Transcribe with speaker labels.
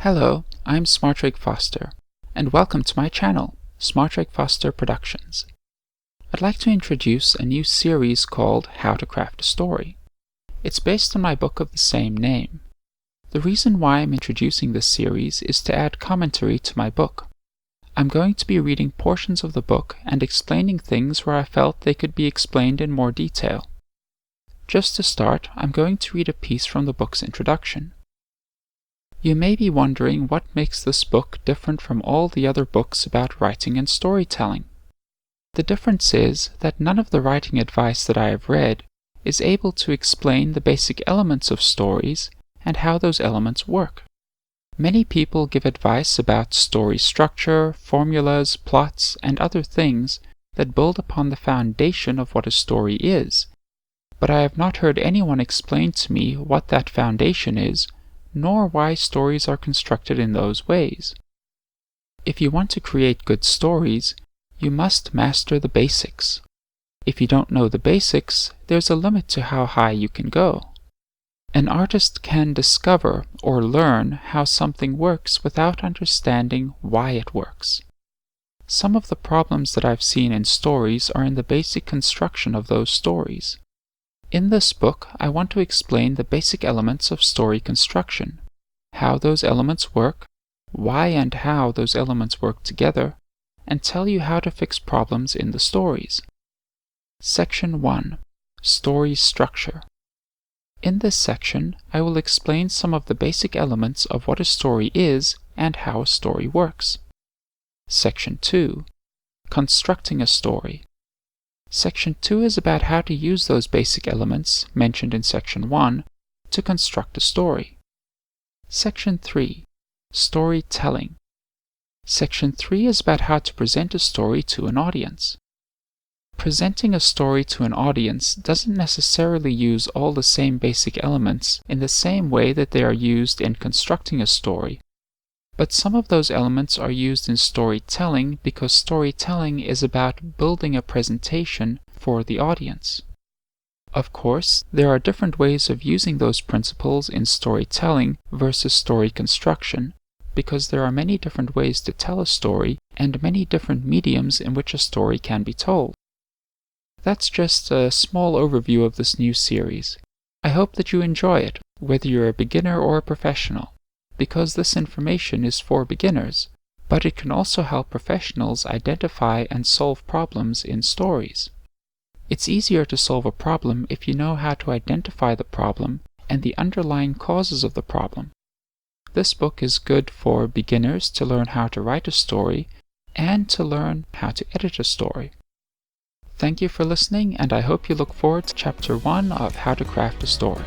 Speaker 1: Hello, I'm Smartryk Foster, and welcome to my channel, Smartryk Foster Productions. I'd like to introduce a new series called How to Craft a Story. It's based on my book of the same name. The reason why I'm introducing this series is to add commentary to my book. I'm going to be reading portions of the book and explaining things where I felt they could be explained in more detail. Just to start, I'm going to read a piece from the book's introduction. You may be wondering what makes this book different from all the other books about writing and storytelling. The difference is that none of the writing advice that I have read is able to explain the basic elements of stories and how those elements work. Many people give advice about story structure, formulas, plots, and other things that build upon the foundation of what a story is, but I have not heard anyone explain to me what that foundation is, nor why stories are constructed in those ways. If you want to create good stories, you must master the basics. If you don't know the basics, there's a limit to how high you can go. An artist can discover or learn how something works without understanding why it works. Some of the problems that I've seen in stories are in the basic construction of those stories. In this book, I want to explain the basic elements of story construction, how those elements work, why and how those elements work together, and tell you how to fix problems in the stories. Section 1. Story Structure. In this section, I will explain some of the basic elements of what a story is and how a story works. Section 2. Constructing a story. Section 2 is about how to use those basic elements, mentioned in Section 1, to construct a story. Section 3. Storytelling. Section 3 is about how to present a story to an audience. Presenting a story to an audience doesn't necessarily use all the same basic elements in the same way that they are used in constructing a story. But some of those elements are used in storytelling because storytelling is about building a presentation for the audience. Of course, there are different ways of using those principles in storytelling versus story construction, because there are many different ways to tell a story and many different mediums in which a story can be told. That's just a small overview of this new series. I hope that you enjoy it, whether you're a beginner or a professional, because this information is for beginners, but it can also help professionals identify and solve problems in stories. It's easier to solve a problem if you know how to identify the problem and the underlying causes of the problem. This book is good for beginners to learn how to write a story and to learn how to edit a story. Thank you for listening, and I hope you look forward to Chapter 1 of How to Craft a Story.